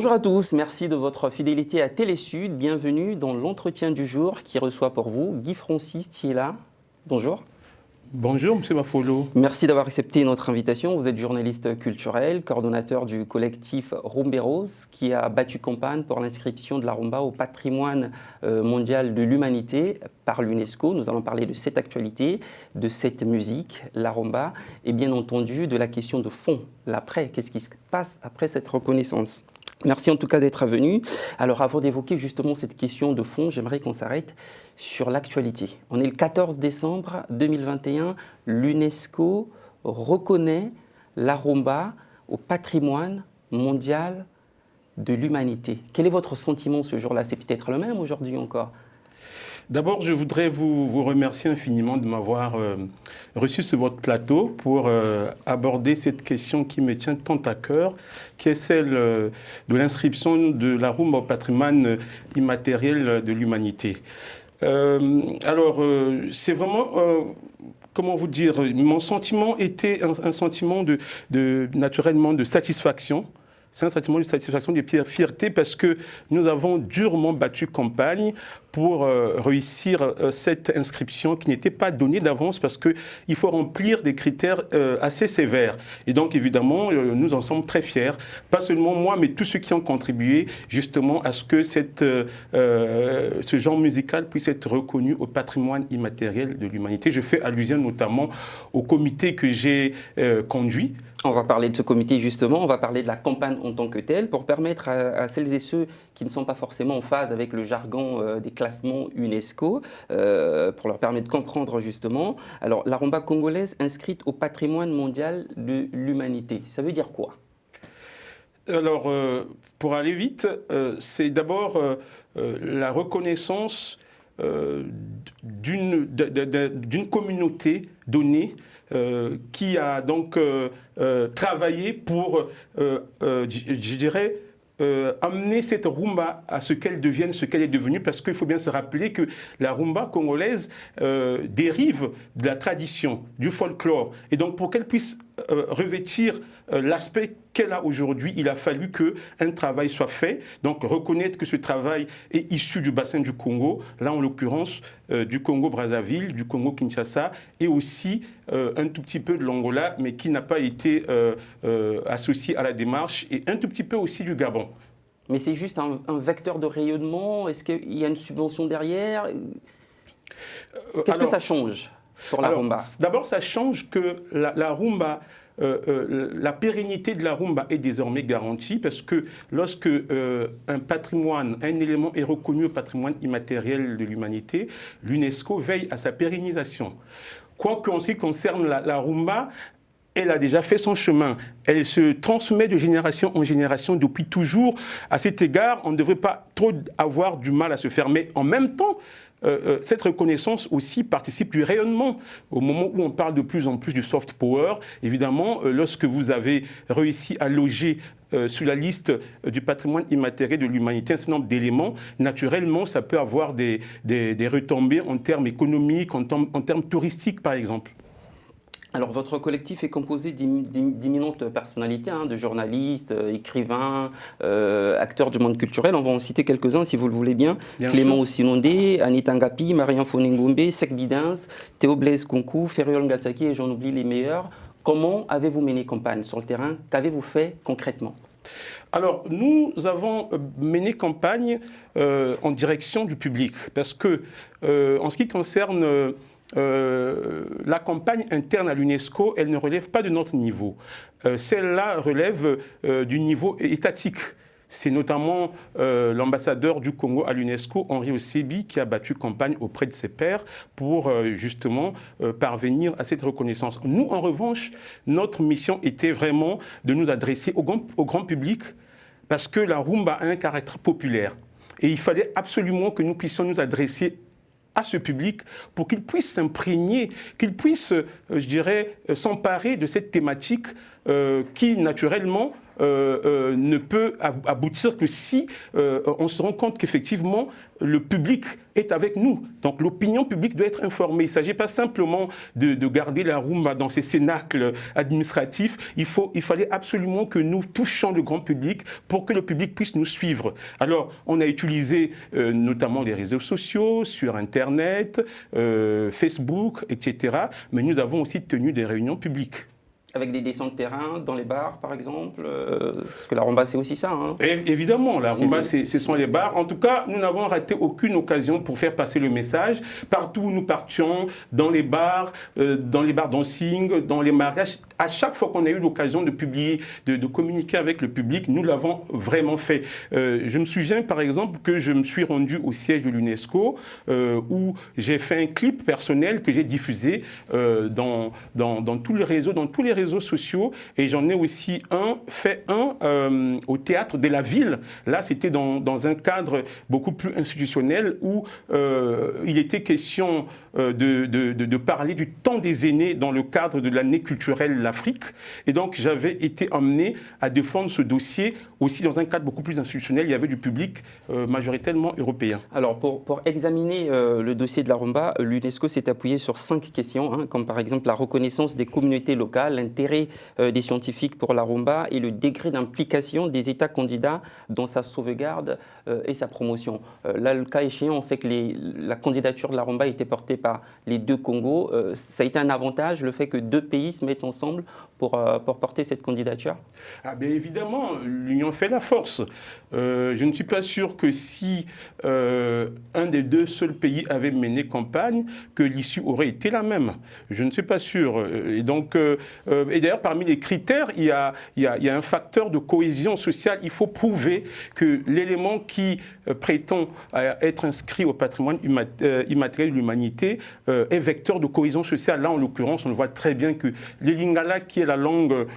Bonjour à tous, merci de votre fidélité à Télésud. Bienvenue dans l'entretien du jour qui reçoit pour vous Guy Francis qui est là. Bonjour. Bonjour, M. Mafolo. Merci d'avoir accepté notre invitation. Vous êtes journaliste culturel, coordonnateur du collectif Rumberos qui a battu campagne pour l'inscription de la rumba au patrimoine mondial de l'humanité par l'UNESCO. Nous allons parler de cette actualité, de cette musique, la rumba, et bien entendu de la question de fond, l'après. Qu'est-ce qui se passe après cette reconnaissance ? Merci en tout cas d'être venu. Alors avant d'évoquer justement cette question de fond, j'aimerais qu'on s'arrête sur l'actualité. On est le 14 décembre 2021, l'UNESCO reconnaît la rumba au patrimoine mondial de l'humanité. Quel est votre sentiment ce jour-là? C'est peut-être le même aujourd'hui encore? D'abord, je voudrais vous remercier infiniment de m'avoir reçu sur votre plateau pour aborder cette question qui me tient tant à cœur, qui est celle de l'inscription de la rumba au patrimoine immatériel de l'humanité. C'est vraiment... comment vous dire, mon sentiment était un sentiment naturellement de satisfaction. C'est un sentiment de satisfaction, de fierté, parce que nous avons durement battu campagne pour réussir cette inscription qui n'était pas donnée d'avance parce qu'il faut remplir des critères assez sévères. Et donc, évidemment, nous en sommes très fiers. Pas seulement moi, mais tous ceux qui ont contribué justement à ce que ce genre musical puisse être reconnu au patrimoine immatériel de l'humanité. Je fais allusion notamment au comité que j'ai conduit. On va parler de ce comité justement, on va parler de la campagne en tant que telle pour permettre à celles et ceux qui ne sont pas forcément en phase avec le jargon des classements UNESCO, pour leur permettre de comprendre justement. Alors la rumba congolaise inscrite au patrimoine mondial de l'humanité, ça veut dire quoi? Alors pour aller vite, c'est d'abord la reconnaissance d'une communauté donnée qui a donc travaillé pour, je dirais, amener cette rumba à ce qu'elle devienne ce qu'elle est devenue, parce qu'il faut bien se rappeler que la rumba congolaise dérive de la tradition, du folklore. Et donc pour qu'elle puisse revêtir l'aspect qu'elle a aujourd'hui, il a fallu qu'un travail soit fait. Donc reconnaître que ce travail est issu du bassin du Congo, là en l'occurrence du Congo-Brazzaville, du Congo-Kinshasa, et aussi un tout petit peu de l'Angola, mais qui n'a pas été associé à la démarche, et un tout petit peu aussi du Gabon. Mais c'est juste un vecteur de rayonnement? Est-ce qu'il y a une subvention derrière? Qu'est-ce que ça change pour la rumba? D'abord, ça change que la rumba, la pérennité de la rumba est désormais garantie, parce que lorsque un patrimoine, un élément est reconnu au patrimoine immatériel de l'humanité, l'UNESCO veille à sa pérennisation. Quoique en ce qui concerne la rumba, elle a déjà fait son chemin. Elle se transmet de génération en génération depuis toujours. À cet égard, on ne devrait pas trop avoir du mal à se faire. Mais en même temps, cette reconnaissance aussi participe du rayonnement. Au moment où on parle de plus en plus du soft power, évidemment, lorsque vous avez réussi à loger sur la liste du patrimoine immatériel de l'humanité un certain nombre d'éléments, naturellement, ça peut avoir des retombées en termes économiques, en termes touristiques, par exemple. Alors, votre collectif est composé d'imminentes personnalités, de journalistes, écrivains, acteurs du monde culturel. On va en citer quelques-uns, si vous le voulez bien. Clément Ossinondé, Anita Ngapi, Marian Fonengombe, Sek Bidens, Théo Blaise Konkou, Feriol Ngasaki, et j'en oublie les meilleurs. Comment avez-vous mené campagne sur le terrain? Qu'avez-vous fait concrètement? Alors, nous avons mené campagne en direction du public, parce que, en ce qui concerne la campagne interne à l'UNESCO, elle ne relève pas de notre niveau. Celle-là relève du niveau étatique. C'est notamment l'ambassadeur du Congo à l'UNESCO, Henri Osebi, qui a battu campagne auprès de ses pairs pour justement parvenir à cette reconnaissance. Nous, en revanche, notre mission était vraiment de nous adresser au grand public, parce que la rumba a un caractère populaire. Et il fallait absolument que nous puissions nous adresser à ce public pour qu'il puisse s'imprégner, qu'il puisse, je dirais, s'emparer de cette thématique qui, naturellement, ne peut aboutir que si on se rend compte qu'effectivement le public est avec nous. Donc l'opinion publique doit être informée. Il ne s'agit pas simplement de garder la rumba dans ces cénacles administratifs. Il fallait absolument que nous touchions le grand public pour que le public puisse nous suivre. Alors on a utilisé notamment les réseaux sociaux, sur Internet, Facebook, etc. Mais nous avons aussi tenu des réunions publiques. Avec des descentes de terrain dans les bars, par exemple, parce que la rumba, c'est aussi ça. Hein. Évidemment, la rumba, ce sont les bars. En tout cas, nous n'avons raté aucune occasion pour faire passer le message. Partout où nous partions, dans les bars dancing, dans les mariages, à chaque fois qu'on a eu l'occasion de publier, de communiquer avec le public, nous l'avons vraiment fait. Je me souviens, par exemple, que je me suis rendu au siège de l'UNESCO, où j'ai fait un clip personnel que j'ai diffusé dans tous les réseaux sociaux, et j'en ai aussi fait un au théâtre de la ville. Là, c'était dans un cadre beaucoup plus institutionnel où il était question de parler du temps des aînés dans le cadre de l'année culturelle l'Afrique. Et donc, j'avais été amené à défendre ce dossier aussi dans un cadre beaucoup plus institutionnel. Il y avait du public majoritairement européen. Alors, pour examiner le dossier de la rumba, l'UNESCO s'est appuyé sur 5 questions, hein, comme par exemple la reconnaissance des communautés locales, l'intérêt des scientifiques pour la rumba et le degré d'implication des États candidats dans sa sauvegarde et sa promotion. Là, le cas échéant, on sait que la candidature de la rumba était portée par les deux Congos. Ça a été un avantage, le fait que 2 pays se mettent ensemble pour porter cette candidature? Ah bien évidemment, l'union fait la force. Je ne suis pas sûr que si un des 2 seuls pays avait mené campagne, que l'issue aurait été la même. Je ne suis pas sûr. Et donc, et d'ailleurs, parmi les critères, il y a un facteur de cohésion sociale. Il faut prouver que l'élément qui prétend être inscrit au patrimoine immatériel de l'humanité est vecteur de cohésion sociale. Là, en l'occurrence, on le voit très bien que le lingala, qui est la langue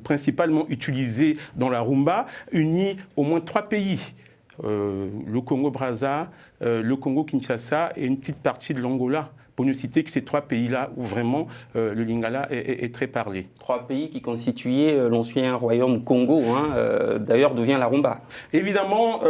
principalement utilisée dans la rumba, unit au moins 3 pays. Le Congo-Brazza, le Congo-Kinshasa et une petite partie de l'Angola, pour ne citer que ces 3 pays-là où vraiment le lingala est très parlé. 3 pays qui constituaient l'ancien royaume Congo, hein, d'ailleurs d'où vient la rumba. Évidemment,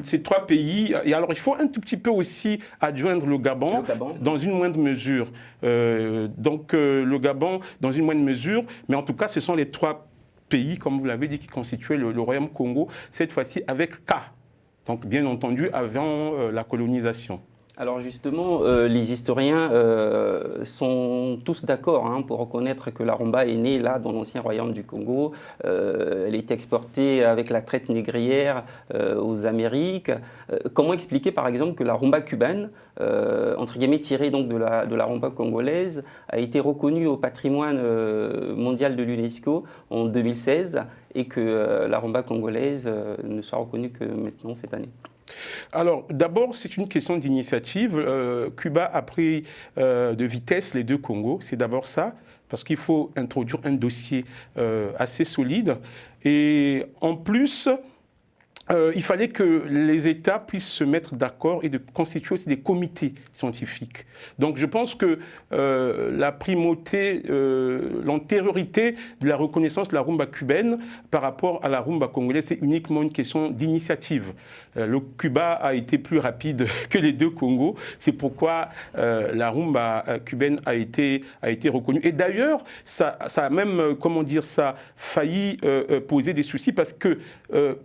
ces 3 pays, et alors il faut un tout petit peu aussi adjoindre le Gabon. Dans une moindre mesure. Le Gabon dans une moindre mesure, mais en tout cas ce sont les 3 pays, comme vous l'avez dit, qui constituaient le royaume Congo, cette fois-ci avec K. Donc bien entendu avant la colonisation. Alors justement, les historiens sont tous d'accord hein, pour reconnaître que la rumba est née là, dans l'ancien royaume du Congo. Elle est exportée avec la traite négrière aux Amériques. Comment expliquer par exemple que la rumba cubaine, entre guillemets tirée donc de la rumba congolaise, a été reconnue au patrimoine mondial de l'UNESCO en 2016 et que la rumba congolaise ne soit reconnue que maintenant cette année? Alors, d'abord, c'est une question d'initiative. Cuba a pris de vitesse les 2 Congos, c'est d'abord ça, parce qu'il faut introduire un dossier assez solide. Et en plus, il fallait que les États puissent se mettre d'accord et de constituer aussi des comités scientifiques. Donc je pense que la primauté, l'antériorité de la reconnaissance de la rumba cubaine par rapport à la rumba congolaise, c'est uniquement une question d'initiative. Le Cuba a été plus rapide que les 2 Congos, c'est pourquoi la rumba cubaine a été reconnue. Et d'ailleurs, ça a même, comment dire ça, failli poser des soucis parce que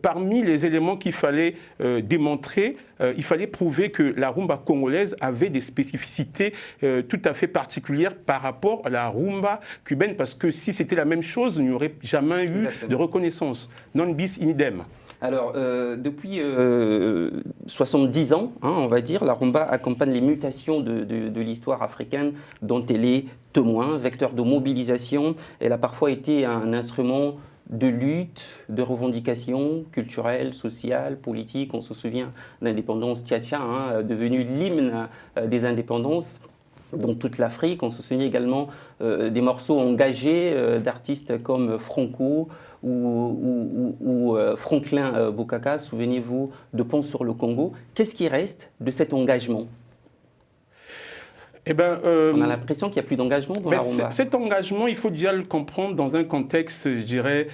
parmi les éléments qu'il fallait démontrer, il fallait prouver que la rumba congolaise avait des spécificités tout à fait particulières par rapport à la rumba cubaine, parce que si c'était la même chose, il n'y aurait jamais eu de reconnaissance. Non bis in idem. Alors, depuis 70 ans, hein, on va dire, la rumba accompagne les mutations de l'histoire africaine dont elle est témoin, vecteur de mobilisation. Elle a parfois été un instrument de lutte, de revendication culturelle, sociale, politique. On se souvient de l'indépendance tchatcha, hein, devenue l'hymne des indépendances dans toute l'Afrique. On se souvient également des morceaux engagés d'artistes comme Franco ou Franklin Bokaka. Souvenez-vous de Pont sur le Congo. Qu'est-ce qui reste de cet engagement ? Eh ben, On a l'impression qu'il n'y a plus d'engagement dans la rumba. Cet engagement, il faut déjà le comprendre dans un contexte, je dirais,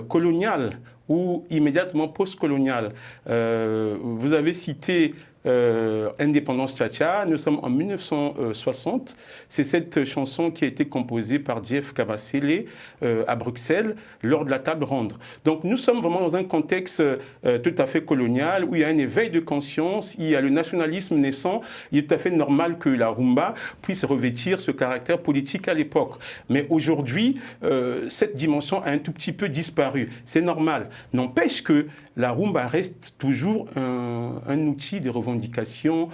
colonial ou immédiatement post-colonial. Vous avez cité Indépendance Tcha-Tcha, nous sommes en 1960. C'est cette chanson qui a été composée par Jeff Kabasele à Bruxelles lors de la table ronde. Donc nous sommes vraiment dans un contexte tout à fait colonial où il y a un éveil de conscience, il y a le nationalisme naissant. Il est tout à fait normal que la rumba puisse revêtir ce caractère politique à l'époque. Mais aujourd'hui, cette dimension a un tout petit peu disparu. C'est normal. N'empêche que la rumba reste toujours un outil de revendication,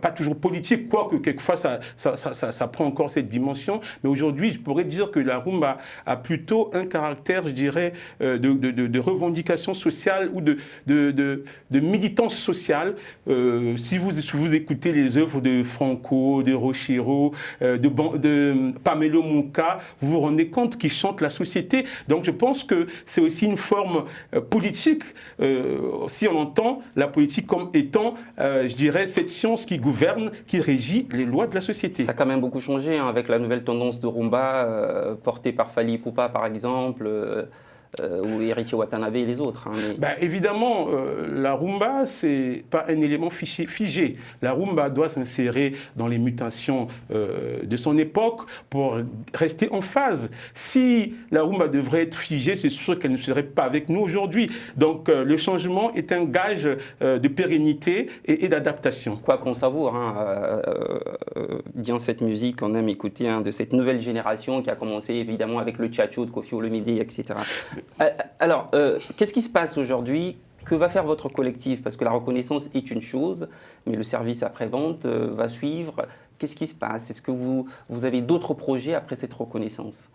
pas toujours politique, quoique quelquefois ça prend encore cette dimension. Mais aujourd'hui, je pourrais dire que la rumba a plutôt un caractère, je dirais, de revendication sociale ou de militance sociale. Si vous écoutez les œuvres de Franco, de Rochero, de Pamelo Muka, vous vous rendez compte qu'ils chantent la société. Donc je pense que c'est aussi une forme politique, si on entend la politique comme étant, je dirais, cette science qui gouverne, qui régit les lois de la société. Ça a quand même beaucoup changé hein, avec la nouvelle tendance de rumba portée par Fally Ipupa par exemple, ou Erichi Watanabe et les autres. Hein, mais... évidemment, la rumba, c'est pas un élément figé. La rumba doit s'insérer dans les mutations de son époque pour rester en phase. Si la rumba devrait être figée, c'est sûr qu'elle ne serait pas avec nous aujourd'hui. Donc le changement est un gage de pérennité et d'adaptation. Quoi qu'on savoure, hein, bien cette musique qu'on aime écouter, hein, de cette nouvelle génération qui a commencé évidemment avec le Tchatcho de Koffi Olomide, etc. Alors, qu'est-ce qui se passe aujourd'hui? Que va faire votre collectif? Parce que la reconnaissance est une chose, mais le service après-vente va suivre. Qu'est-ce qui se passe? Est-ce que vous avez d'autres projets après cette reconnaissance?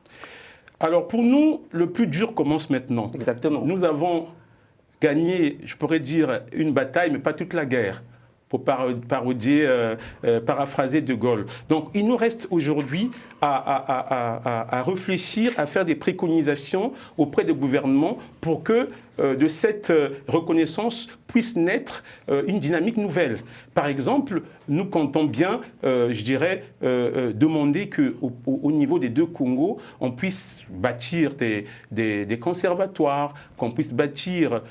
Alors, pour nous, le plus dur commence maintenant. Exactement. Nous avons gagné, je pourrais dire, une bataille, mais pas toute la guerre, pour paraphraser De Gaulle. Donc, il nous reste aujourd'hui à réfléchir, à faire des préconisations auprès des gouvernements pour que de cette reconnaissance puisse naître une dynamique nouvelle. Par exemple, nous comptons bien, je dirais, demander qu'au niveau des deux Congos, on puisse bâtir des conservatoires, qu'on puisse bâtir,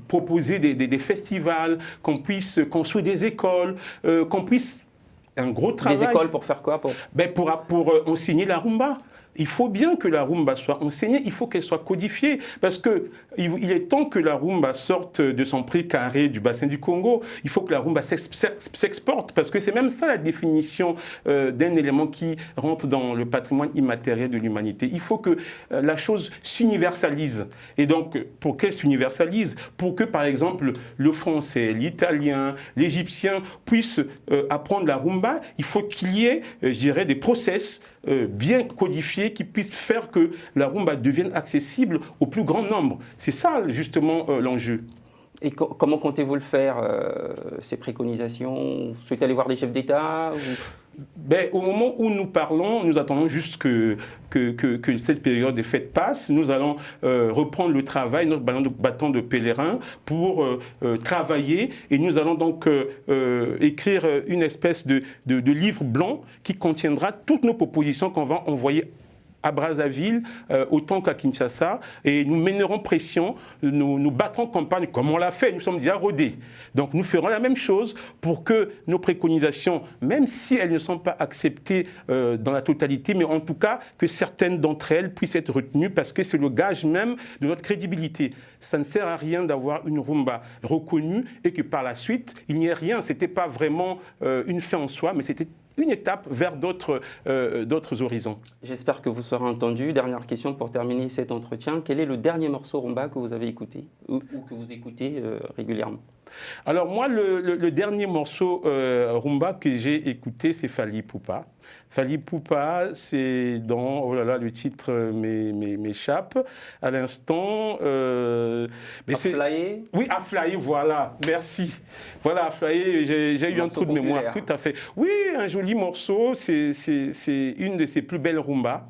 proposer des festivals, qu'on puisse construire des écoles, qu'on puisse... Un gros travail. Des écoles pour faire quoi? Pour enseigner la rumba. Il faut bien que la rumba soit enseignée, il faut qu'elle soit codifiée, parce qu'il est temps que la rumba sorte de son précaré du bassin du Congo. Il faut que la rumba s'exporte, parce que c'est même ça la définition d'un élément qui rentre dans le patrimoine immatériel de l'humanité. Il faut que la chose s'universalise. Et donc, pour qu'elle s'universalise, pour que, par exemple, le français, l'italien, l'égyptien puissent apprendre la rumba, il faut qu'il y ait, je dirais, des process bien codifiés qui puissent faire que la rumba devienne accessible au plus grand nombre. C'est ça, justement, l'enjeu. Et comment comptez-vous le faire, ces préconisations? Vous souhaitez aller voir des chefs d'État Au moment où nous parlons, nous attendons juste que cette période des fêtes passe. Nous allons reprendre le travail, notre bâton de pèlerin, pour travailler. Et nous allons donc écrire une espèce de livre blanc qui contiendra toutes nos propositions qu'on va envoyer à Brazzaville, autant qu'à Kinshasa, et nous mènerons pression, nous battrons campagne comme on l'a fait, nous sommes déjà rodés. Donc nous ferons la même chose pour que nos préconisations, même si elles ne sont pas acceptées dans la totalité, mais en tout cas que certaines d'entre elles puissent être retenues, parce que c'est le gage même de notre crédibilité. Ça ne sert à rien d'avoir une rumba reconnue et que par la suite, il n'y ait rien. Ce n'était pas vraiment une fin en soi, mais c'était une étape vers d'autres horizons. J'espère que vous serez entendu. Dernière question pour terminer cet entretien. Quel est le dernier morceau rumba que vous avez écouté ou que vous écoutez régulièrement? Alors moi, le dernier morceau rumba que j'ai écouté, c'est Fally Ipupa. Fally Ipupa, c'est dans... Oh là là, le titre m'échappe à l'instant. Aflaye? Oui, Aflaye, voilà, merci. Voilà, Aflaye, j'ai eu un trou de mémoire, tout à fait. Oui, un joli morceau, c'est une de ses plus belles rumbas.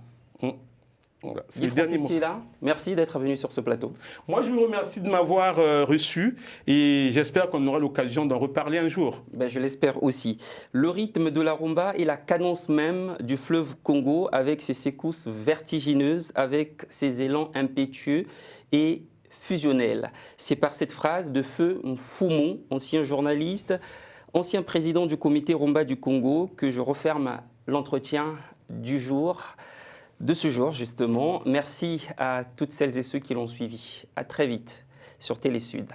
Voilà, c'est Guy le dernier mot. Francis Thiela, merci d'être venu sur ce plateau. Moi, je vous remercie de m'avoir reçu et j'espère qu'on aura l'occasion d'en reparler un jour. Ben, je l'espère aussi. Le rythme de la rumba est la cadence même du fleuve Congo avec ses secousses vertigineuses, avec ses élans impétueux et fusionnels. C'est par cette phrase de Feu Mfumu, ancien journaliste, ancien président du comité rumba du Congo, que je referme l'entretien du jour. De ce jour, justement. Merci à toutes celles et ceux qui l'ont suivi. À très vite sur Télé Sud.